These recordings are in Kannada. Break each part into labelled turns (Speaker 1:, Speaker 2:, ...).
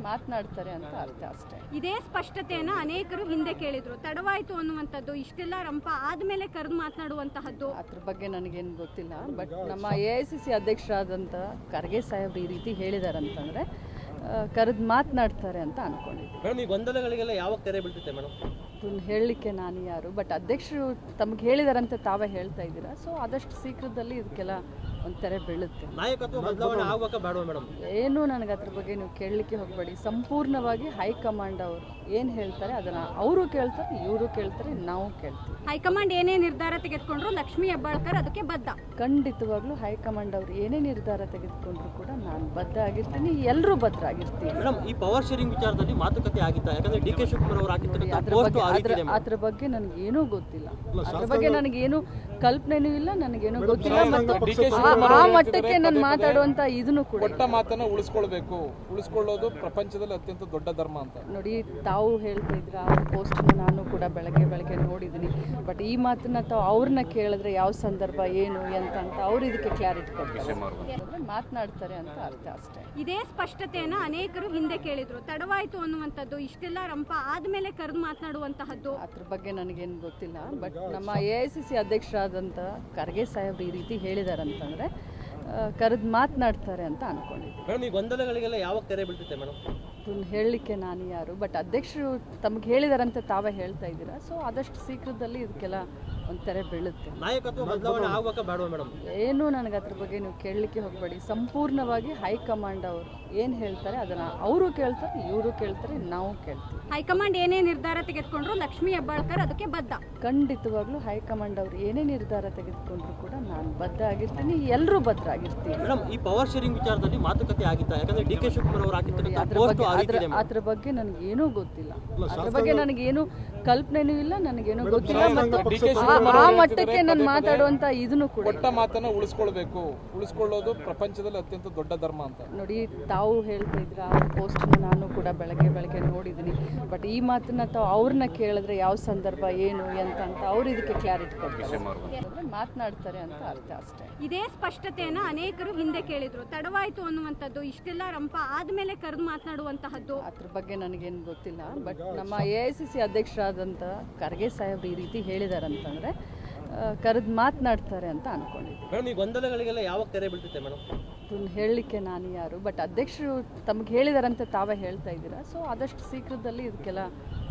Speaker 1: ಮಾತನಾಡ್ತಾರೆ ಅಂತ ಅರ್ಥ ಅಷ್ಟೇ.
Speaker 2: ಇದೇ ಸ್ಪಷ್ಟತೆಯನ್ನ ಅನೇಕರು ಹಿಂದೆ ಕೇಳಿದ್ರು. ತಡವಾಯಿತು ಅನ್ನುವಂಥದ್ದು, ಇಷ್ಟೆಲ್ಲ ರಂಪ ಆದ್ಮೇಲೆ ಕರೆದು ಮಾತನಾಡುವಂತಹದ್ದು,
Speaker 1: ಅದ್ರ ಬಗ್ಗೆ ನನಗೇನು ಗೊತ್ತಿಲ್ಲ. ಬಟ್ ನಮ್ಮ AICC ಅಧ್ಯಕ್ಷರಾದಂಥ ಖರ್ಗೆ ಸಾಹೇಬ್ರು ಈ ರೀತಿ ಹೇಳಿದಾರಂತಂದ್ರೆ ಕರೆದು ಮಾತನಾಡ್ತಾರೆ ಅಂತ ಅನ್ಕೊಂಡಿದ್ದೆ.
Speaker 3: ಮೇಡಮ್, ಈ ಗೊಂದಲಗಳಿಗೆಲ್ಲ ಯಾವಾಗ ತೆರೆ ಬೀಳ್ತೈತೆ ಮೇಡಮ್?
Speaker 1: ಅದನ್ನ ಹೇಳಲಿಕ್ಕೆ ನಾನು ಯಾರು, ಬಟ್ ಅಧ್ಯಕ್ಷರು ತಮಗೆ ಹೇಳಿದಾರಂತ ತಾವೇ ಹೇಳ್ತಾ ಇದ್ದೀರಾ. ಸೊ ಆದಷ್ಟು ಶೀಘ್ರದಲ್ಲಿ ಇದಕ್ಕೆಲ್ಲ ಒಂದು ತೆರೆ ಬೀಳುತ್ತೆ.
Speaker 3: ನಾಯಕತ್ವ ಬದಲಾವಣೆ ಆಗ್ಬೇಕಾ ಬೇಡವಾ ಮೇಡಮ್?
Speaker 1: ಏನು ನನಗೆ ಅದ್ರ ಬಗ್ಗೆ ನೀವು ಕೇಳಲಿಕ್ಕೆ ಹೋಗಬೇಡಿ. ಸಂಪೂರ್ಣವಾಗಿ ಹೈಕಮಾಂಡ್ ಅವರು ಏನು ಹೇಳ್ತಾರೆ ಅದನ್ನು ಅವರು ಕೇಳ್ತಾರೆ, ಇವರು ಕೇಳ್ತಾರೆ, ನಾವು ಕೇಳ್ತೀವಿ.
Speaker 2: ಹೈಕಮಾಂಡ್ ಏನೇ ನಿರ್ಧಾರ ತೆಗೆದುಕೊಂಡ್ರು ಲಕ್ಷ್ಮೀ ಹೆಬ್ಬಾಳ್ಕರ್ ಅದಕ್ಕೆ ಬದ್ಧ.
Speaker 1: ಖಂಡಿತವಾಗ್ಲೂ ಹೈಕಮಾಂಡ್ ಅವರು ಏನೇ ನಿರ್ಧಾರ ತೆಗೆದುಕೊಂಡ್ರು ಕೂಡ ನಾನು ಬದ್ಧ ಆಗಿರ್ತೀನಿ, ಎಲ್ಲರೂ ಬದ್ಧ ಆಗಿರ್ತೀವಿ.
Speaker 3: ಮೇಡಮ್, ಈ ಪವರ್ ಶೇರಿಂಗ್ ವಿಚಾರದಲ್ಲಿ ಮಾತುಕತೆ ಆಗಿತ್ತಾ? ಯಾಕಂದ್ರೆ DK ಶಿವಕುಮಾರ್ ಅವರು
Speaker 1: ಅದ್ರ ಬಗ್ಗೆ ನನಗೇನೂ ಗೊತ್ತಿಲ್ಲ. ಅದ್ರ ಬಗ್ಗೆ ನನಗೇನು ಕಲ್ಪನೆನೂ ಇಲ್ಲ, ನನಗೇನು ಗೊತ್ತಿಲ್ಲ. ಮತ್ತು ಆ ಮಟ್ಟಕ್ಕೆ ನಾನು ಮಾತಾಡುವಂತ ಇದನ್ನು ಕೂಡ
Speaker 4: ಕೊಟ್ಟ ಮಾತನ್ನ ಉಳಿಸ್ಕೊಳ್ಳೋದು ಪ್ರಪಂಚದಲ್ಲಿ ಅತ್ಯಂತ ದೊಡ್ಡ ಧರ್ಮ ಅಂತ
Speaker 1: ನೋಡಿ. ತಾವು ಹೇಳ್ತಾ ಇದ್ರ ಆ ಪೋಸ್ಟ್ ನಾನು ಕೂಡ ಬೆಳಗ್ಗೆ ನೋಡಿದ್ದೀನಿ. ಬಟ್ ಈ ಮಾತನ್ನ ತಾವು ಅವ್ರನ್ನ ಕೇಳಿದ್ರೆ ಯಾವ ಸಂದರ್ಭ ಏನು ಎಂತ ಅಂತ ಅವ್ರು ಇದಕ್ಕೆ ಕ್ಲಾರಿಟಿ ಕೊಡ್ತಾರೆ, ಮಾತನಾಡ್ತಾರೆ ಅಂತ ಅರ್ಥ ಅಷ್ಟೇ.
Speaker 2: ಇದೇ ಸ್ಪಷ್ಟತೆಯನ್ನ ಅನೇಕರು ಹಿಂದೆ ಕೇಳಿದ್ರು. ತಡವಾಯಿತು ಅನ್ನುವಂಥದ್ದು, ಇಷ್ಟೆಲ್ಲ ರಂಪ ಆದ್ಮೇಲೆ ಕರೆದು ಮಾತನಾಡುವಂತಹದ್ದು,
Speaker 1: ಅದ್ರ ಬಗ್ಗೆ ನನಗೇನು ಗೊತ್ತಿಲ್ಲ. ಬಟ್ ನಮ್ಮ AICC ಅಧ್ಯಕ್ಷರಾದಂಥ ಖರ್ಗೆ ಸಾಹೇಬ್ರು ಈ ರೀತಿ ಹೇಳಿದಾರಂತಂದ್ರೆ ಕರೆದು ಮಾತನಾಡ್ತಾರೆ ಅಂತ ಅನ್ಕೊಂಡಿದ್ದೆ.
Speaker 3: ಮೇಡಮ್, ಈ ಗೊಂದಲಗಳಿಗೆಲ್ಲ ಯಾವಾಗ ತೆರೆ ಬೀಳ್ತೈತೆ ಮೇಡಮ್?
Speaker 1: ಅದನ್ನ ಹೇಳಲಿಕ್ಕೆ ನಾನು ಯಾರು, ಬಟ್ ಅಧ್ಯಕ್ಷರು ತಮಗೆ ಹೇಳಿದಾರಂತ ತಾವೇ ಹೇಳ್ತಾ ಇದ್ದೀರಾ. ಸೊ ಆದಷ್ಟು ಶೀಘ್ರದಲ್ಲಿ ಇದಕ್ಕೆಲ್ಲ ಒಂದು ತೆರೆ ಬೀಳುತ್ತೆ.
Speaker 3: ನಾಯಕತ್ವ ಬದಲಾವಣೆ ಆಗ್ಬೇಕಾ ಬೇಡವಾ ಮೇಡಮ್?
Speaker 1: ಏನು ನನಗೆ ಅದ್ರ ಬಗ್ಗೆ ನೀವು ಕೇಳಲಿಕ್ಕೆ ಹೋಗಬೇಡಿ. ಸಂಪೂರ್ಣವಾಗಿ ಹೈಕಮಾಂಡ್ ಅವರು ಏನು ಹೇಳ್ತಾರೆ ಅದನ್ನು ಅವರು ಕೇಳ್ತಾರೆ, ಇವರು ಕೇಳ್ತಾರೆ, ನಾವು ಕೇಳ್ತೀವಿ.
Speaker 2: ಹೈಕಮಾಂಡ್ ಏನೇ ನಿರ್ಧಾರ ತೆಗೆದುಕೊಂಡ್ರು ಲಕ್ಷ್ಮೀ ಹೆಬ್ಬಾಳ್ಕರ್ ಅದಕ್ಕೆ ಬದ್ಧ.
Speaker 1: ಖಂಡಿತವಾಗ್ಲೂ ಹೈಕಮಾಂಡ್ ಅವರು ಏನೇ ನಿರ್ಧಾರ ತೆಗೆದುಕೊಂಡ್ರು ಕೂಡ ನಾನು ಬದ್ಧ ಆಗಿರ್ತೀನಿ, ಎಲ್ಲರೂ ಬದ್ಧ ಆಗಿರ್ತೀವಿ.
Speaker 3: ಮೇಡಮ್, ಈ ಪವರ್ ಶೇರಿಂಗ್ ವಿಚಾರದಲ್ಲಿ ಮಾತುಕತೆ ಆಗಿತ್ತಾ? ಯಾಕಂದ್ರೆ DK ಶಿವಕುಮಾರ್ ಅವರು
Speaker 1: ಅದ್ರ ಬಗ್ಗೆ ನನಗೇನೂ ಗೊತ್ತಿಲ್ಲ. ಅದ್ರ ಬಗ್ಗೆ ನನಗೇನು ಕಲ್ಪನೆನೂ ಇಲ್ಲ, ನನಗೇನು ಗೊತ್ತಿಲ್ಲ. ಮತ್ತು ಆ ಮಟ್ಟಕ್ಕೆ ನಾನು ಮಾತಾಡುವಂತ ಇದನ್ನು ಕೂಡ
Speaker 4: ಕೊಟ್ಟ ಮಾತನ್ನ ಉಳಿಸ್ಕೊಳ್ಳೋದು ಪ್ರಪಂಚದಲ್ಲಿ ಅತ್ಯಂತ ದೊಡ್ಡ ಧರ್ಮ ಅಂತ
Speaker 1: ನೋಡಿ. ತಾವು ಹೇಳ್ತಾ ಇದ್ರ ಆ ಪೋಸ್ಟ್ ನಾನು ಕೂಡ ಬೆಳಗ್ಗೆ ನೋಡಿದ್ದೀನಿ. ಬಟ್ ಈ ಮಾತನ್ನ ತಾವು ಅವ್ರನ್ನ ಕೇಳಿದ್ರೆ ಯಾವ ಸಂದರ್ಭ ಏನು ಎಂತ ಅಂತ ಅವ್ರು ಇದಕ್ಕೆ ಕ್ಲಾರಿಟಿ ಕೊಡ್ತಾರೆ, ಮಾತನಾಡ್ತಾರೆ ಅಂತ ಅರ್ಥ ಅಷ್ಟೇ.
Speaker 2: ಇದೇ ಸ್ಪಷ್ಟತೆಯನ್ನ ಅನೇಕರು ಹಿಂದೆ ಕೇಳಿದ್ರು. ತಡವಾಯಿತು ಅನ್ನುವಂಥದ್ದು, ಇಷ್ಟೆಲ್ಲ ರಂಪ ಆದ್ಮೇಲೆ ಕರೆದು ಮಾತನಾಡುವಂತಹದ್ದು,
Speaker 1: ಅದ್ರ ಬಗ್ಗೆ ನನಗೇನು ಗೊತ್ತಿಲ್ಲ. ಬಟ್ ನಮ್ಮ AICC ಅಧ್ಯಕ್ಷರಾದಂಥ ಖರ್ಗೆ ಸಾಹೇಬ್ರು ಈ ರೀತಿ ಹೇಳಿದಾರಂತಂದ್ರೆ ಕರೆದು ಮಾತನಾಡ್ತಾರೆ ಅಂತ ಅನ್ಕೊಂಡಿದ್ದೆ.
Speaker 3: ಮೇಡಮ್, ಈ ಗೊಂದಲಗಳಿಗೆಲ್ಲ ಯಾವಾಗ ತೆರೆ ಬೀಳ್ತೈತೆ ಮೇಡಮ್?
Speaker 1: ಅದನ್ನ ಹೇಳಲಿಕ್ಕೆ ನಾನು ಯಾರು, ಬಟ್ ಅಧ್ಯಕ್ಷರು ತಮಗೆ ಹೇಳಿದಾರಂತ ತಾವೇ ಹೇಳ್ತಾ ಇದ್ದೀರಾ. ಸೊ ಆದಷ್ಟು ಶೀಘ್ರದಲ್ಲಿ ಇದಕ್ಕೆಲ್ಲ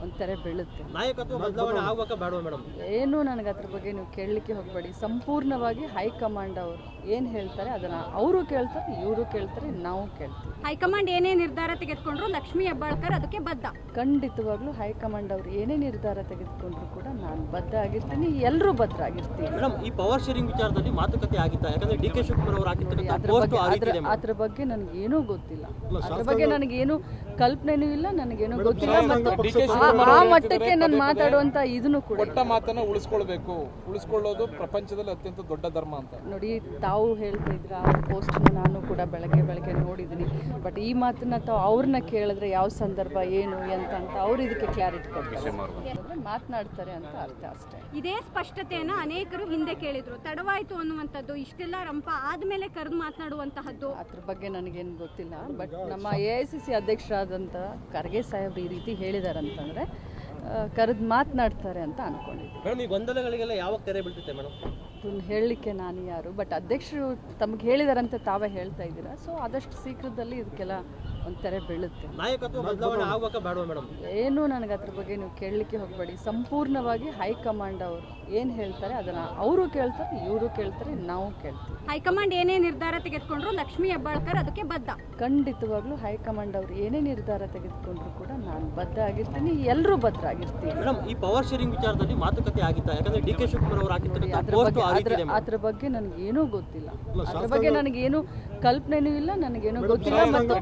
Speaker 1: ಒಂದು ತೆರೆ ಬೀಳುತ್ತೆ.
Speaker 3: ನಾಯಕತ್ವ ಬದಲಾವಣೆ ಆಗ್ಬೇಕಾ ಬೇಡವಾ ಮೇಡಮ್?
Speaker 1: ಏನು ನನಗೆ ಅದ್ರ ಬಗ್ಗೆ ನೀವು ಕೇಳಲಿಕ್ಕೆ ಹೋಗಬೇಡಿ. ಸಂಪೂರ್ಣವಾಗಿ ಹೈಕಮಾಂಡ್ ಅವರು ಏನು ಹೇಳ್ತಾರೆ ಅದನ್ನು ಅವರು ಕೇಳ್ತಾರೆ, ಇವರು ಕೇಳ್ತಾರೆ, ನಾವು ಕೇಳ್ತೀವಿ.
Speaker 2: ಹೈಕಮಾಂಡ್ ಏನೇ ನಿರ್ಧಾರ ತೆಗೆದುಕೊಂಡ್ರು ಲಕ್ಷ್ಮೀ ಹೆಬ್ಬಾಳ್ಕರ್ ಅದಕ್ಕೆ ಬದ್ಧ.
Speaker 1: ಖಂಡಿತವಾಗ್ಲೂ ಹೈಕಮಾಂಡ್ ಅವರು ಏನೇ ನಿರ್ಧಾರ ತೆಗೆದುಕೊಂಡ್ರು ಕೂಡ ನಾನು ಬದ್ಧ ಆಗಿರ್ತೀನಿ, ಎಲ್ಲರೂ ಬದ್ಧ ಆಗಿರ್ತೀವಿ.
Speaker 3: ಮೇಡಮ್, ಈ ಪವರ್ ಶೇರಿಂಗ್ ವಿಚಾರದಲ್ಲಿ ಮಾತುಕತೆ ಆಗಿತ್ತಾ? ಯಾಕಂದ್ರೆ DK ಶಿವಕುಮಾರ್ ಅವರು
Speaker 1: ಅದ್ರ ಬಗ್ಗೆ ನನಗೇನೂ ಗೊತ್ತಿಲ್ಲ. ಅದ್ರ ಬಗ್ಗೆ ನನಗೇನು ಕಲ್ಪನೆನೂ ಇಲ್ಲ, ನನಗೇನು ಗೊತ್ತಿಲ್ಲ. ಮತ್ತು ಆ ಮಟ್ಟಕ್ಕೆ ನಾನು ಮಾತಾಡುವಂತ ಇದನ್ನು ಕೂಡ
Speaker 4: ಕೊಟ್ಟ ಮಾತನ್ನ ಉಳಿಸ್ಕೊಳ್ಳೋದು ಪ್ರಪಂಚದಲ್ಲಿ ಅತ್ಯಂತ ದೊಡ್ಡ ಧರ್ಮ ಅಂತ
Speaker 1: ನೋಡಿ. ತಾವು ಹೇಳ್ತಾ ಇದ್ರ ಆ ಪೋಸ್ಟ್ ನಾನು ಕೂಡ ಬೆಳಗ್ಗೆ ನೋಡಿದ್ದೀನಿ. ಬಟ್ ಈ ಮಾತನ್ನ ತಾವು ಅವ್ರನ್ನ ಕೇಳಿದ್ರೆ ಯಾವ ಸಂದರ್ಭ ಏನು ಎಂತ ಅಂತ ಅವ್ರು ಇದಕ್ಕೆ ಕ್ಲಾರಿಟಿ ಕೊಡ್ತಾರೆ, ಮಾತನಾಡ್ತಾರೆ ಅಂತ ಅರ್ಥ ಅಷ್ಟೇ.
Speaker 2: ಇದೇ ಸ್ಪಷ್ಟತೆಯನ್ನ ಅನೇಕರು ಹಿಂದೆ ಕೇಳಿದ್ರು. ತಡವಾಯಿತು ಅನ್ನುವಂಥದ್ದು, ಇಷ್ಟೆಲ್ಲ ರಂಪ ಆದ್ಮೇಲೆ ಕರೆದು ಮಾತನಾಡುವಂತಹದ್ದು,
Speaker 1: ಅದ್ರ ಬಗ್ಗೆ ನನಗೇನು ಗೊತ್ತಿಲ್ಲ. ಬಟ್ ನಮ್ಮ AICC ಅಧ್ಯಕ್ಷರಾದಂಥ ಖರ್ಗೆ ಸಾಹೇಬ್ರು ಈ ರೀತಿ ಹೇಳಿದಾರಂತಂದ್ರೆ ಕರೆದು ಮಾತನಾಡ್ತಾರೆ ಅಂತ ಅನ್ಕೊಂಡಿದ್ದೆ.
Speaker 3: ಮೇಡಮ್, ಈ ಗೊಂದಲಗಳಿಗೆಲ್ಲ ಯಾವಾಗ ತೆರೆ ಬೀಳ್ತೈತೆ ಮೇಡಮ್?
Speaker 1: ಅದನ್ನ ಹೇಳಲಿಕ್ಕೆ ನಾನು ಯಾರು, ಬಟ್ ಅಧ್ಯಕ್ಷರು ತಮಗೆ ಹೇಳಿದಾರಂತ ತಾವೇ ಹೇಳ್ತಾ ಇದ್ದೀರಾ. ಸೊ ಆದಷ್ಟು ಶೀಘ್ರದಲ್ಲಿ ಇದಕ್ಕೆಲ್ಲ ಒಂದು ತೆರೆ ಬೀಳುತ್ತೆ.
Speaker 3: ನಾಯಕತ್ವ ಬದಲಾವಣೆ ಆಗ್ಬೇಕಾ ಬೇಡವಾ ಮೇಡಮ್?
Speaker 1: ಏನು ನನಗೆ ಅದ್ರ ಬಗ್ಗೆ ನೀವು ಕೇಳಲಿಕ್ಕೆ ಹೋಗಬೇಡಿ. ಸಂಪೂರ್ಣವಾಗಿ ಹೈಕಮಾಂಡ್ ಅವರು ಏನು ಹೇಳ್ತಾರೆ ಅದನ್ನು ಅವರು ಕೇಳ್ತಾರೆ, ಇವರು ಕೇಳ್ತಾರೆ, ನಾವು ಕೇಳ್ತೀವಿ.
Speaker 2: ಹೈಕಮಾಂಡ್ ಏನೇ ನಿರ್ಧಾರ ತೆಗೆದುಕೊಂಡ್ರು ಲಕ್ಷ್ಮೀ ಹೆಬ್ಬಾಳ್ಕರ್ ಅದಕ್ಕೆ ಬದ್ಧ.
Speaker 1: ಖಂಡಿತವಾಗ್ಲೂ ಹೈಕಮಾಂಡ್ ಅವರು ಏನೇ ನಿರ್ಧಾರ ತೆಗೆದುಕೊಂಡ್ರು ಕೂಡ ನಾನು ಬದ್ಧ ಆಗಿರ್ತೀನಿ, ಎಲ್ಲರೂ ಬದ್ಧ ಆಗಿರ್ತೀವಿ.
Speaker 3: ಮೇಡಮ್, ಈ ಪವರ್ ಶೇರಿಂಗ್ ವಿಚಾರದಲ್ಲಿ ಮಾತುಕತೆ ಆಗಿತ್ತಾ? ಯಾಕಂದ್ರೆ DK ಶಿವಕುಮಾರ್ ಅವರು
Speaker 1: ಅದ್ರ ಬಗ್ಗೆ ನನಗೇನೂ ಗೊತ್ತಿಲ್ಲ. ಅದ್ರ ಬಗ್ಗೆ ನನಗೇನು ಕಲ್ಪನೆನೂ ಇಲ್ಲ, ನನಗೇನು ಗೊತ್ತಿಲ್ಲ. ಮತ್ತು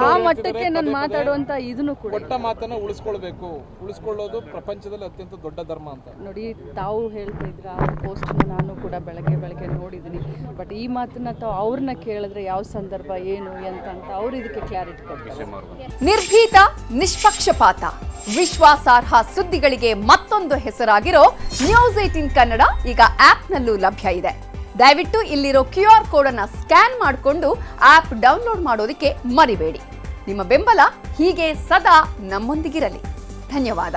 Speaker 1: ಆ ಮಟ್ಟಕ್ಕೆ ನಾನು ಮಾತಾಡುವಂತ ಇದನ್ನು ಕೂಡ
Speaker 4: ಕೊಟ್ಟ ಮಾತನ್ನ ಉಳಿಸ್ಕೊಳ್ಳೋದು ಪ್ರಪಂಚದಲ್ಲಿ ಅತ್ಯಂತ ದೊಡ್ಡ ಧರ್ಮ ಅಂತ
Speaker 1: ನೋಡಿ. ತಾವು ಹೇಳ್ತಾ ಇದ್ರ ಆ ಪೋಸ್ಟ್ ನಾನು ಕೂಡ ಬೆಳಗ್ಗೆ ನೋಡಿದ್ದೀನಿ. ಬಟ್ ಈ ಮಾತನ್ನ ತಾವು ಅವ್ರನ್ನ ಕೇಳಿದ್ರೆ ಯಾವ ಸಂದರ್ಭ ಏನು ಎಂತ ಅಂತ ಅವ್ರು ಇದಕ್ಕೆ ಕ್ಲಾರಿಟಿ ಕೊಡ್ತಾರೆ.
Speaker 5: ನಿರ್ಭೀತ, ನಿಷ್ಪಕ್ಷಪಾತ, ವಿಶ್ವಾಸಾರ್ಹ ಸುದ್ದಿಗಳಿಗೆ ಮತ್ತೊಂದು ಹೆಸರಾಗಿರೋ ನ್ಯೂಸ್ 18 ಕನ್ನಡ ಈಗ ಆಪ್ನಲ್ಲೂ ಲಭ್ಯ ಇದೆ. ದಯವಿಟ್ಟು ಇಲ್ಲಿರೋ QR ಕೋಡ್ ಅನ್ನ ಸ್ಕ್ಯಾನ್ ಮಾಡಿಕೊಂಡು ಆಪ್ ಡೌನ್ಲೋಡ್ ಮಾಡೋದಕ್ಕೆ ಮರಿಬೇಡಿ. ನಿಮ್ಮ ಬೆಂಬಲ ಹೀಗೆ ಸದಾ ನಮ್ಮೊಂದಿಗಿರಲಿ. ಧನ್ಯವಾದ.